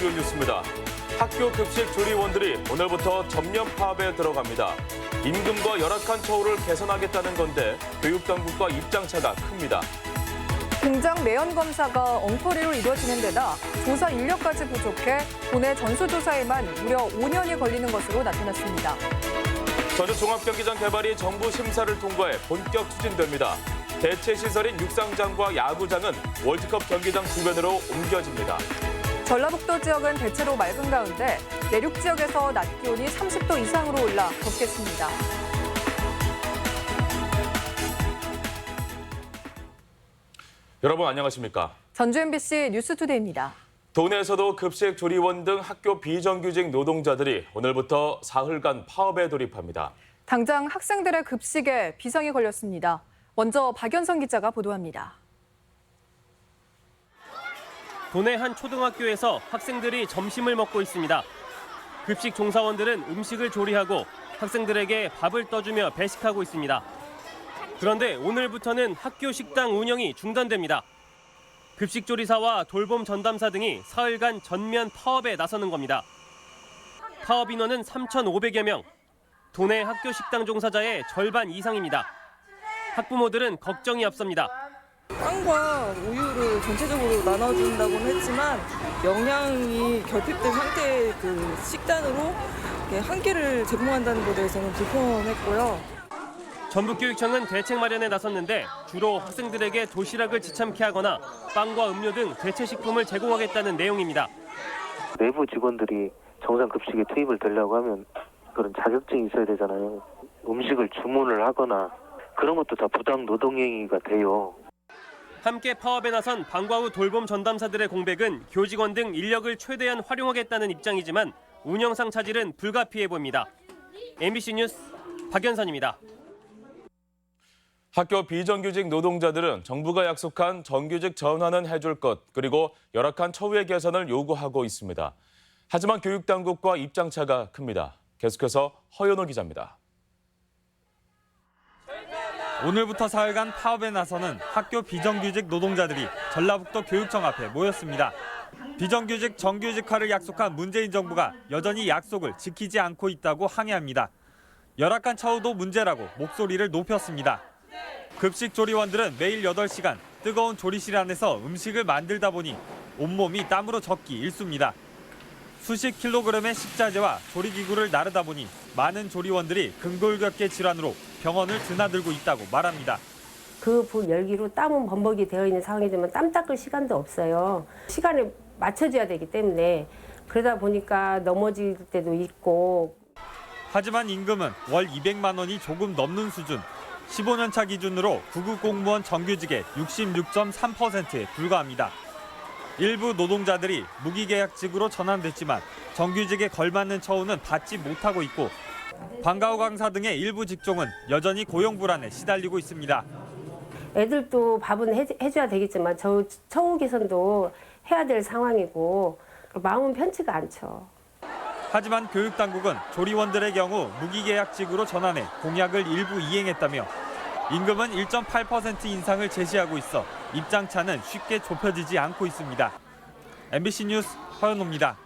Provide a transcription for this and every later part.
주요 뉴스입니다. 학교 급식 조리원들이 오늘부터 전면 파업에 들어갑니다. 임금과 열악한 처우를 개선하겠다는 건데 교육당국과 입장차가 큽니다. 공장 매연 검사가 엉터리로 이루어지는 데다 조사 인력까지 부족해 도내 전수조사에만 무려 5년이 걸리는 것으로 나타났습니다. 전주 종합경기장 개발이 정부 심사를 통과해 본격 추진됩니다. 대체 시설인 육상장과 야구장은 월드컵 경기장 주변으로 옮겨집니다. 전라북도 지역은 대체로 맑은 가운데 내륙 지역에서 낮 기온이 30도 이상으로 올라 덥겠습니다. 여러분 안녕하십니까? 전주 MBC 뉴스투데이입니다. 도내에서도 급식 조리원 등 학교 비정규직 노동자들이 오늘부터 사흘간 파업에 돌입합니다. 당장 학생들의 급식에 비상이 걸렸습니다. 먼저 박연성 기자가 보도합니다. 도내 한 초등학교에서 학생들이 점심을 먹고 있습니다. 급식 종사원들은 음식을 조리하고 학생들에게 밥을 떠주며 배식하고 있습니다. 그런데 오늘부터는 학교 식당 운영이 중단됩니다. 급식조리사와 돌봄 전담사 등이 사흘간 전면 파업에 나서는 겁니다. 파업 인원은 3,500여 명. 도내 학교 식당 종사자의 절반 이상입니다. 학부모들은 걱정이 앞섭니다. 빵과 우유를 전체적으로 나눠준다고는 했지만 영양이 결핍된 상태의 그 식단으로 한 끼를 제공한다는 것에 대해서는 불편했고요. 전북교육청은 대책 마련에 나섰는데 주로 학생들에게 도시락을 지참케 하거나 빵과 음료 등 대체 식품을 제공하겠다는 내용입니다. 내부 직원들이 정상 급식에 투입을 되려고 하면 그런 자격증이 있어야 되잖아요. 음식을 주문을 하거나 그런 것도 다 부당 노동행위가 돼요. 함께 파업에 나선 방과 후 돌봄 전담사들의 공백은 교직원 등 인력을 최대한 활용하겠다는 입장이지만 운영상 차질은 불가피해 보입니다. MBC 뉴스 박연선입니다. 학교 비정규직 노동자들은 정부가 약속한 정규직 전환은 해줄 것, 그리고 열악한 처우의 개선을 요구하고 있습니다. 하지만 교육당국과 입장차가 큽니다. 계속해서 허연호 기자입니다. 오늘부터 사흘간 파업에 나서는 학교 비정규직 노동자들이 전라북도 교육청 앞에 모였습니다. 비정규직 정규직화를 약속한 문재인 정부가 여전히 약속을 지키지 않고 있다고 항의합니다. 열악한 처우도 문제라고 목소리를 높였습니다. 급식 조리원들은 매일 8시간 뜨거운 조리실 안에서 음식을 만들다 보니 온몸이 땀으로 젖기 일쑤입니다. 수십 킬로그램의 식자재와 조리기구를 나르다 보니 많은 조리원들이 근골격계 질환으로 병원을 드나들고 있다고 말합니다. 그 불 열기로 땀은 범벅이 되어 있는 상황이지만 땀 닦을 시간도 없어요. 시간에 맞춰줘야 되기 때문에 그러다 보니까 넘어질 때도 있고. 하지만 임금은 월 200만 원이 조금 넘는 수준. 15년 차 기준으로 구급 공무원 정규직의 66.3%에 불과합니다. 일부 노동자들이 무기계약직으로 전환됐지만 정규직에 걸맞는 처우는 받지 못하고 있고 방과 후 강사 등의 일부 직종은 여전히 고용 불안에 시달리고 있습니다. 애들도 밥은 해줘야 되겠지만 처우 개선도 해야 될 상황이고 마음은 편치가 않죠. 하지만 교육당국은 조리원들의 경우 무기계약직으로 전환해 공약을 일부 이행했다며 임금은 1.8% 인상을 제시하고 있어 입장차는 쉽게 좁혀지지 않고 있습니다. MBC 뉴스 허연호입니다.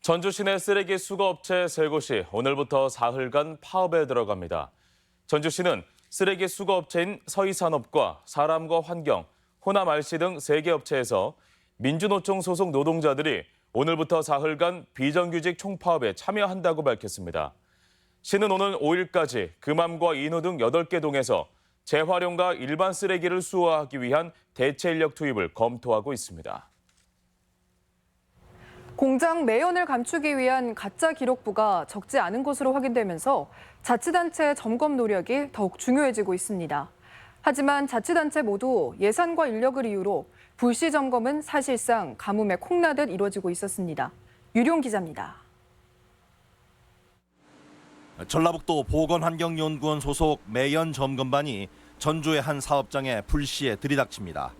전주 시내 쓰레기 수거업체 3곳이 오늘부터 사흘간 파업에 들어갑니다. 전주시는 쓰레기 수거업체인 서희산업과 사람과 환경, 호남 RC 등 3개 업체에서 민주노총 소속 노동자들이 오늘부터 사흘간 비정규직 총파업에 참여한다고 밝혔습니다. 시는 오늘 5일까지 금암과 인후 등 8개 동에서 재활용과 일반 쓰레기를 수거하기 위한 대체 인력 투입을 검토하고 있습니다. 공장 매연을 감추기 위한 가짜 기록부가 적지 않은 것으로 확인되면서 자치단체 점검 노력이 더욱 중요해지고 있습니다. 하지만 자치단체 모두 예산과 인력을 이유로 불시 점검은 사실상 가뭄에 콩나듯 이루어지고 있었습니다. 유룡 기자입니다. 전라북도 보건환경연구원 소속 매연 점검반이 전주의 한 사업장에 불시에 들이닥칩니다.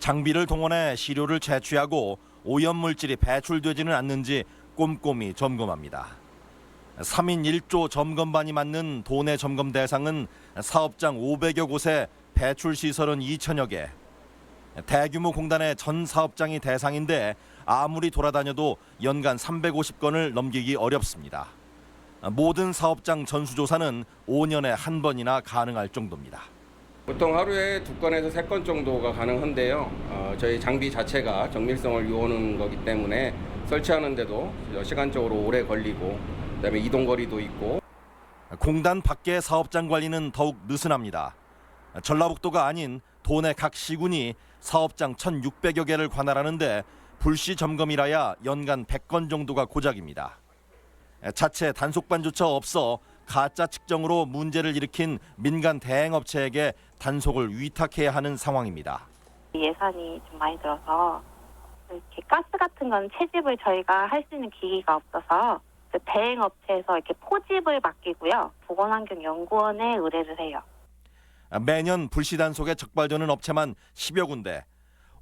장비를 동원해 시료를 채취하고 오염물질이 배출되지는 않는지 꼼꼼히 점검합니다. 3인 1조 점검반이 맡는 도내 점검 대상은 사업장 500여 곳에 배출시설은 2천여 개. 대규모 공단의 전 사업장이 대상인데 아무리 돌아다녀도 연간 350건을 넘기기 어렵습니다. 모든 사업장 전수조사는 5년에 한 번이나 가능할 정도입니다. 보통 하루에 2건에서 3건 정도가 가능한데요. 저희 장비 자체가 정밀성을 요하는 거기 때문에 설치하는데도 시간적으로 오래 걸리고 그다음에 이동 거리도 있고. 공단 밖의 사업장 관리는 더욱 느슨합니다. 전라북도가 아닌 도내 각 시군이 사업장 1,600여 개를 관할하는데 불시 점검이라야 연간 100건 정도가 고작입니다. 자체 단속반조차 없어 가짜 측정으로 문제를 일으킨 민간 대행업체에게 단속을 위탁해야 하는 상황입니다. 예산이 좀 많이 들어서 이렇게 가스 같은 건 채집을 저희가 할 수 있는 기기가 없어서 대행업체에서 이렇게 포집을 맡기고요. 보건환경연구원에 의뢰를 해요. 매년 불시 단속에 적발되는 업체만 10여 군데.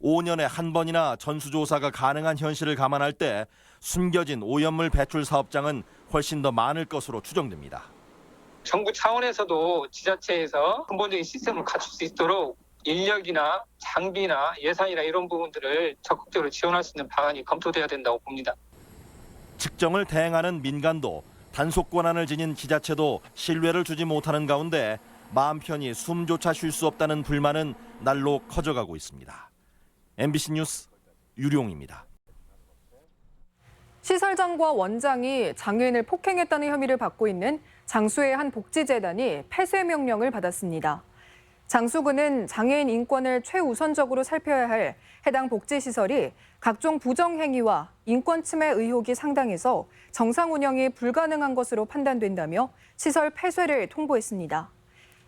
5년에 한 번이나 전수조사가 가능한 현실을 감안할 때 숨겨진 오염물 배출 사업장은 훨씬 더 많을 것으로 추정됩니다. 정부 차원에서도 지자체에서 근본적인 시스템을 갖출 수 있도록 인력이나 장비나 예산이나 이런 부분들을 적극적으로 지원할 수 있는 방안이 검토돼야 된다고 봅니다. 측정을 대행하는 민간도 단속 권한을 지닌 지자체도 신뢰를 주지 못하는 가운데 마음 편히 숨조차 쉴 수 없다는 불만은 날로 커져가고 있습니다. MBC 뉴스 유룡입니다. 시설장과 원장이 장애인을 폭행했다는 혐의를 받고 있는 장수의 한 복지재단이 폐쇄 명령을 받았습니다. 장수군은 장애인 인권을 최우선적으로 살펴야 할 해당 복지시설이 각종 부정행위와 인권 침해 의혹이 상당해서 정상 운영이 불가능한 것으로 판단된다며 시설 폐쇄를 통보했습니다.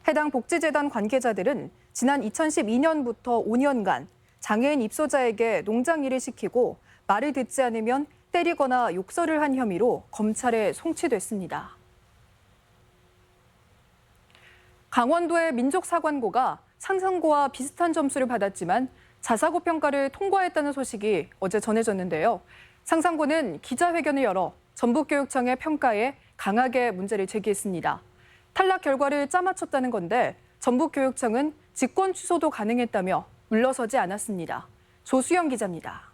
해당 복지재단 관계자들은 지난 2012년부터 5년간 장애인 입소자에게 농장일을 시키고 말을 듣지 않으면 때리거나 욕설을 한 혐의로 검찰에 송치됐습니다. 강원도의 민족사관고가 상상고와 비슷한 점수를 받았지만 자사고 평가를 통과했다는 소식이 어제 전해졌는데요. 상상고는 기자회견을 열어 전북교육청의 평가에 강하게 문제를 제기했습니다. 탈락 결과를 짜맞췄다는 건데 전북교육청은 직권 취소도 가능했다며 물러서지 않았습니다. 조수영 기자입니다.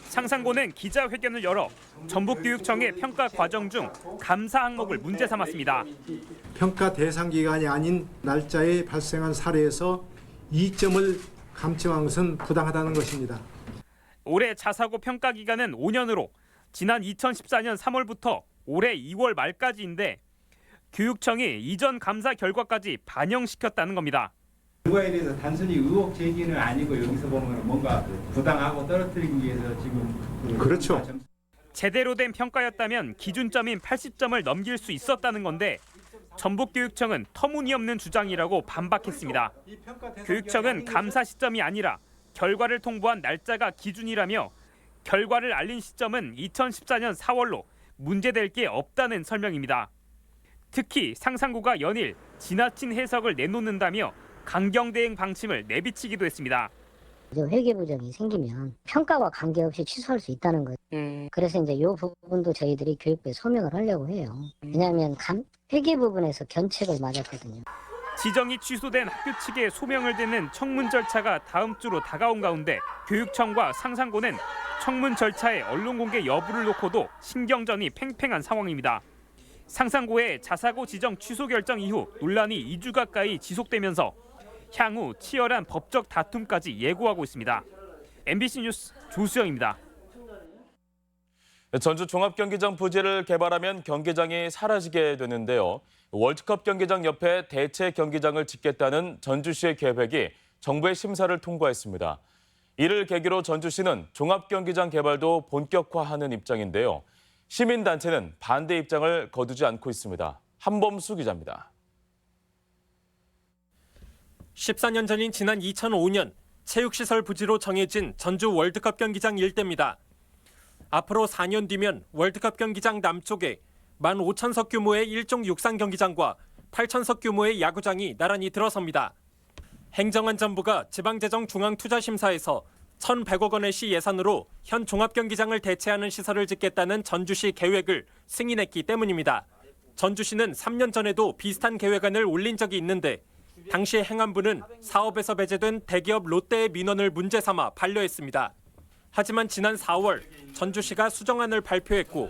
상상고는 기자회견을 열어 전북교육청의 평가 과정 중 감사 항목을 문제 삼았습니다. 평가 대상 기간이 아닌 날짜에 발생한 사례에서 이점을 감점한 것은 부당하다는 것입니다. 올해 자사고 평가 기간은 5년으로 지난 2014년 3월부터 올해 2월 말까지인데 교육청이 이전 감사 결과까지 반영시켰다는 겁니다. 그거에 대해서 단순히 의혹 제기는 아니고 여기서 보면 뭔가 부당하고 떨어뜨리기 위해서 지금 그렇죠. 제대로 된 평가였다면 기준점인 80점을 넘길 수 있었다는 건데 전북교육청은 터무니없는 주장이라고 반박했습니다. 교육청은 감사 시점이 아니라 결과를 통보한 날짜가 기준이라며 결과를 알린 시점은 2014년 4월로 문제될 게 없다는 설명입니다. 특히 상상고가 연일 지나친 해석을 내놓는다며 강경 대응 방침을 내비치기도 했습니다. 회계 부정이 생기면 평가와 관계없이 취소할 수 있다는 거예요. 그래서 이제 이 부분도 저희들이 교육부에 소명을 하려고 해요. 왜냐하면 회계 부분에서 견책을 맞았거든요. 지정이 취소된 학교 측에 소명을 듣는 청문 절차가 다음 주로 다가온 가운데 교육청과 상상고는 청문 절차의 언론 공개 여부를 놓고도 신경전이 팽팽한 상황입니다. 상상고의 자사고 지정 취소 결정 이후 논란이 2주 가까이 지속되면서 향후 치열한 법적 다툼까지 예고하고 있습니다. MBC 뉴스 조수영입니다. 전주 종합경기장 부지를 개발하면 경기장이 사라지게 되는데요. 월드컵 경기장 옆에 대체 경기장을 짓겠다는 전주시의 계획이 정부의 심사를 통과했습니다. 이를 계기로 전주시는 종합경기장 개발도 본격화하는 입장인데요. 시민단체는 반대 입장을 거두지 않고 있습니다. 한범수 기자입니다. 14년 전인 지난 2005년 체육시설 부지로 정해진 전주 월드컵 경기장 일대입니다. 앞으로 4년 뒤면 월드컵 경기장 남쪽에 15,000석 규모의 일종 육상 경기장과 8,000석 규모의 야구장이 나란히 들어섭니다. 행정안전부가 지방재정중앙투자심사에서 1,100억 원의 시 예산으로 현 종합경기장을 대체하는 시설을 짓겠다는 전주시 계획을 승인했기 때문입니다. 전주시는 3년 전에도 비슷한 계획안을 올린 적이 있는데 당시 행안부는 사업에서 배제된 대기업 롯데의 민원을 문제 삼아 반려했습니다. 하지만 지난 4월 전주시가 수정안을 발표했고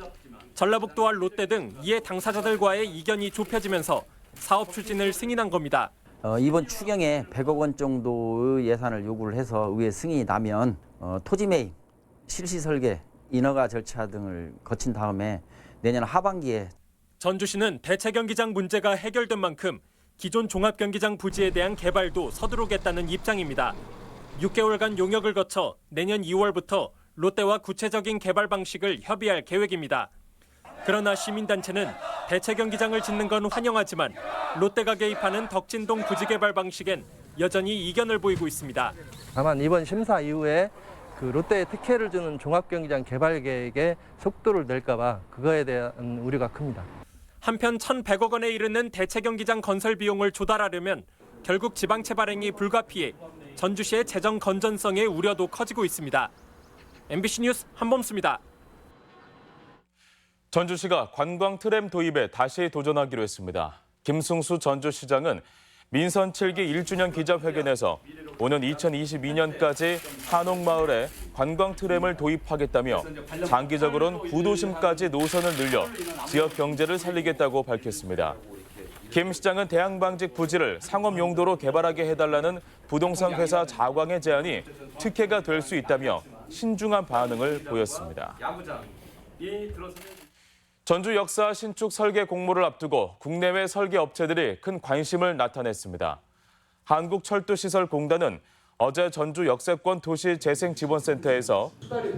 전라북도와 롯데 등 이해 당사자들과의 이견이 좁혀지면서 사업 추진을 승인한 겁니다. 이번 추경에 100억 원 정도의 예산을 요구를 해서 의회 승인이 나면 토지 매입, 실시 설계, 인허가 절차 등을 거친 다음에 내년 하반기에 전주시는 대체 경기장 문제가 해결된 만큼 기존 종합 경기장 부지에 대한 개발도 서두르겠다는 입장입니다. 6개월간 용역을 거쳐 내년 2월부터 롯데와 구체적인 개발 방식을 협의할 계획입니다. 그러나 시민단체는 대체 경기장을 짓는 건 환영하지만 롯데가 개입하는 덕진동 부지 개발 방식엔 여전히 이견을 보이고 있습니다. 다만 이번 심사 이후에 롯데에 특혜를 주는 종합경기장 개발 계획에 속도를 낼까 봐 그거에 대한 우려가 큽니다. 한편 1,100억 원에 이르는 대체 경기장 건설 비용을 조달하려면 결국 지방채 발행이 불가피해 전주시의 재정 건전성의 우려도 커지고 있습니다. MBC 뉴스 한범수입니다. 전주시가 관광 트램 도입에 다시 도전하기로 했습니다. 김승수 전주시장은 민선 7기 1주년 기자회견에서 오는 2022년까지 한옥마을에 관광 트램을 도입하겠다며 장기적으로는 구도심까지 노선을 늘려 지역 경제를 살리겠다고 밝혔습니다. 김 시장은 대항방직 부지를 상업 용도로 개발하게 해달라는 부동산 회사 자광의 제안이 특혜가 될 수 있다며 신중한 반응을 보였습니다. 전주 역사 신축 설계 공모를 앞두고 국내외 설계 업체들이 큰 관심을 나타냈습니다. 한국철도시설공단은 어제 전주 역세권 도시재생지원센터에서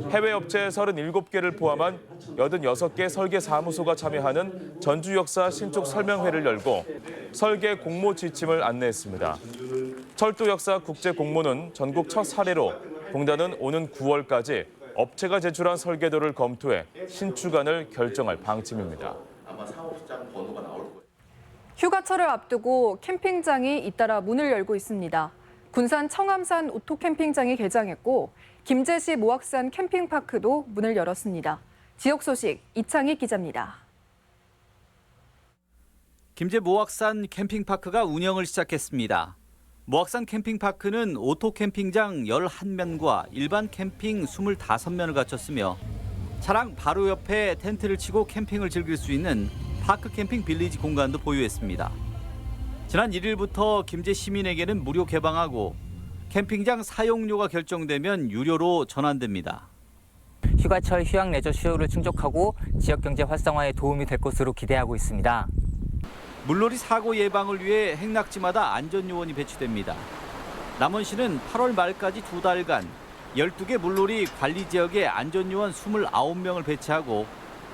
해외 업체 37개를 포함한 86개 설계 사무소가 참여하는 전주 역사 신축 설명회를 열고 설계 공모 지침을 안내했습니다. 철도 역사 국제 공모는 전국 첫 사례로 공단은 오는 9월까지 업체가 제출한 설계도를 검토해 신축안을 결정할 방침입니다. 휴가철을 앞두고 캠핑장이 잇따라 문을 열고 있습니다. 군산 청암산 오토캠핑장이 개장했고 김제시 모악산 캠핑파크도 문을 열었습니다. 지역 소식 이창희 기자입니다. 김제 모악산 캠핑파크가 운영을 시작했습니다. 모악산 캠핑파크는 오토캠핑장 11면과 일반 캠핑 25면을 갖췄으며 차량 바로 옆에 텐트를 치고 캠핑을 즐길 수 있는 파크 캠핑 빌리지 공간도 보유했습니다. 지난 1일부터 김제 시민에게는 무료 개방하고 캠핑장 사용료가 결정되면 유료로 전환됩니다. 휴가철 휴양 레저 수요를 충족하고 지역 경제 활성화에 도움이 될 것으로 기대하고 있습니다. 물놀이 사고 예방을 위해 행락지마다 안전요원이 배치됩니다. 남원시는 8월 말까지 2달간 12개 물놀이 관리 지역에 안전요원 29명을 배치하고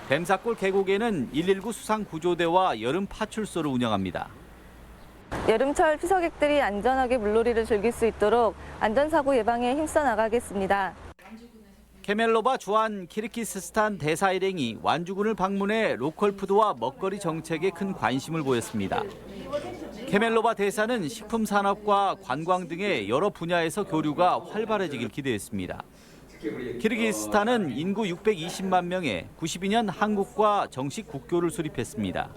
뱀사골 계곡에는 119 수상구조대와 여름 파출소를 운영합니다. 여름철 피서객들이 안전하게 물놀이를 즐길 수 있도록 안전사고 예방에 힘써 나가겠습니다. 케멜로바 주한 키르기스스탄 대사 일행이 완주군을 방문해 로컬 푸드와 먹거리 정책에 큰 관심을 보였습니다. 케멜로바 대사는 식품 산업과 관광 등의 여러 분야에서 교류가 활발해지길 기대했습니다. 키르기스스탄은 인구 620만 명에 92년 한국과 정식 국교를 수립했습니다.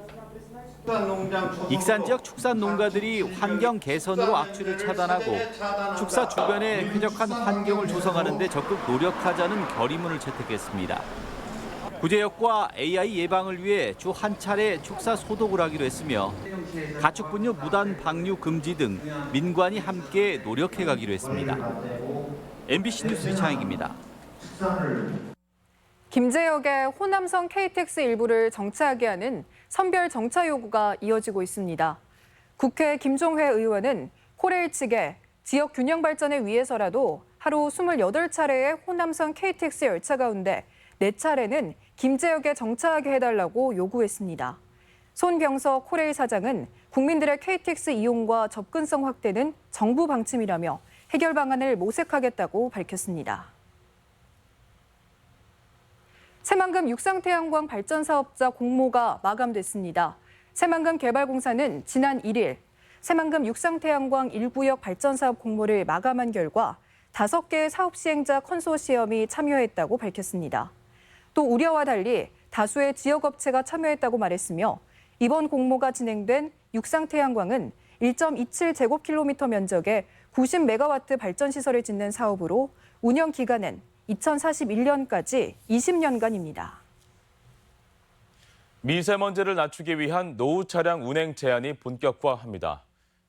익산 지역 축산 농가들이 환경 개선으로 악취를 차단하고 축사 주변에 쾌적한 환경을 조성하는 데 적극 노력하자는 결의문을 채택했습니다. 구제역과 AI 예방을 위해 주 한 차례 축사 소독을 하기로 했으며 가축 분뇨 무단 방류 금지 등 민관이 함께 노력해 가기로 했습니다. MBC 뉴스 이창익입니다. 김제역의 호남선 KTX 일부를 정차하게 하는 선별 정차 요구가 이어지고 있습니다. 국회 김종회 의원은 코레일 측에 지역 균형 발전을 위해서라도 하루 28차례의 호남선 KTX 열차 가운데 4차례는 김제역에 정차하게 해달라고 요구했습니다. 손병석 코레일 사장은 국민들의 KTX 이용과 접근성 확대는 정부 방침이라며 해결 방안을 모색하겠다고 밝혔습니다. 새만금 육상태양광 발전사업자 공모가 마감됐습니다. 새만금 개발공사는 지난 1일 새만금 육상태양광 1구역 발전사업 공모를 마감한 결과 5개의 사업 시행자 컨소시엄이 참여했다고 밝혔습니다. 또 우려와 달리 다수의 지역업체가 참여했다고 말했으며 이번 공모가 진행된 육상태양광은 1.27제곱킬로미터 면적의 90메가와트 발전시설을 짓는 사업으로 운영 기간은 2041년까지 20년간입니다. 미세먼지를 낮추기 위한 노후 차량 운행 제한이 본격화합니다.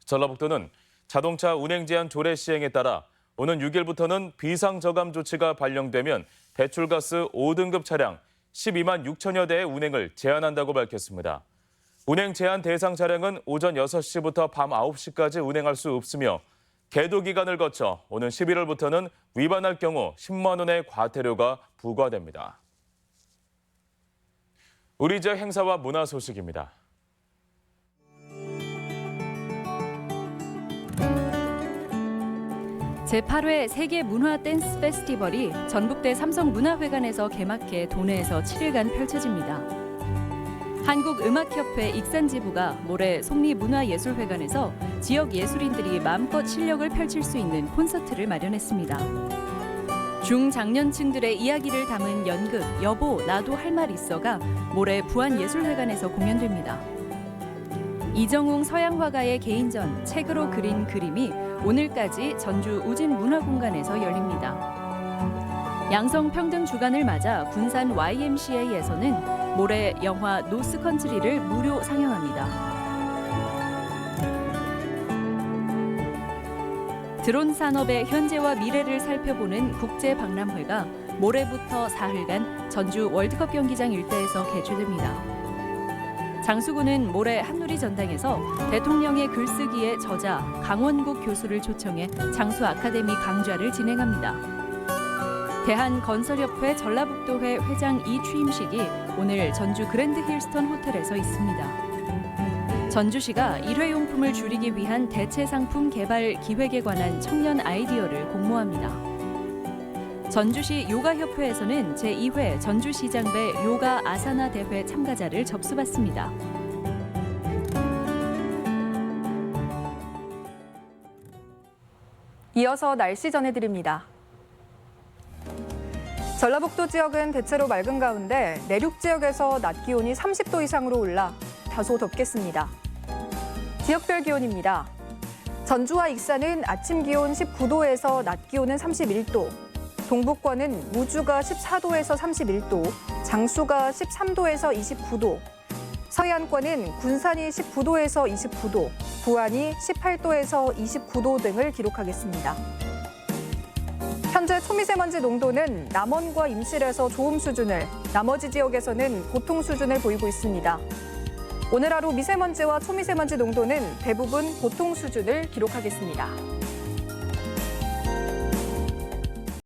전라북도는 자동차 운행 제한 조례 시행에 따라 오는 6일부터는 비상저감 조치가 발령되면 배출가스 5등급 차량 12만 6천여 대의 운행을 제한한다고 밝혔습니다. 운행 제한 대상 차량은 오전 6시부터 밤 9시까지 운행할 수 없으며 계도 기간을 거쳐 오는 11월부터는 위반할 경우 10만 원의 과태료가 부과됩니다. 우리 지역 행사와 문화 소식입니다. 제8회 세계 문화 댄스 페스티벌이 전북대 삼성문화회관에서 개막해 도내에서 7일간 펼쳐집니다. 한국음악협회 익산지부가 모레 속리문화예술회관에서 지역 예술인들이 마음껏 실력을 펼칠 수 있는 콘서트를 마련했습니다. 중장년층들의 이야기를 담은 연극 여보 나도 할 말 있어가 모레 부안예술회관에서 공연됩니다. 이정웅 서양화가의 개인전 책으로 그린 그림이 오늘까지 전주 우진문화공간에서 열립니다. 양성평등주간을 맞아 군산 YMCA에서는 모레 영화 노스컨트리를 무료 상영합니다. 드론 산업의 현재와 미래를 살펴보는 국제박람회가 모레부터 사흘간 전주 월드컵 경기장 일대에서 개최됩니다. 장수군은 모레 한누리 전당에서 대통령의 글쓰기의 저자 강원국 교수를 초청해 장수 아카데미 강좌를 진행합니다. 대한건설협회 전라북도회 회장 이취임식이 오늘 전주 그랜드 힐스턴 호텔에서 있습니다. 전주시가 일회용품을 줄이기 위한 대체 상품 개발 기획에 관한 청년 아이디어를 공모합니다. 전주시 요가협회에서는 제2회 전주시장배 요가 아사나 대회 참가자를 접수받습니다. 이어서 날씨 전해드립니다. 전라북도 지역은 대체로 맑은 가운데 내륙 지역에서 낮 기온이 30도 이상으로 올라 다소 덥겠습니다. 지역별 기온입니다. 전주와 익산은 아침 기온 19도에서 낮 기온은 31도, 동북권은 무주가 14도에서 31도, 장수가 13도에서 29도, 서해안권은 군산이 19도에서 29도, 부안이 18도에서 29도 등을 기록하겠습니다. 현재 초미세먼지 농도는 남원과 임실에서 좋음 수준을, 나머지 지역에서는 보통 수준을 보이고 있습니다. 오늘 하루 미세먼지와 초미세먼지 농도는 대부분 보통 수준을 기록하겠습니다.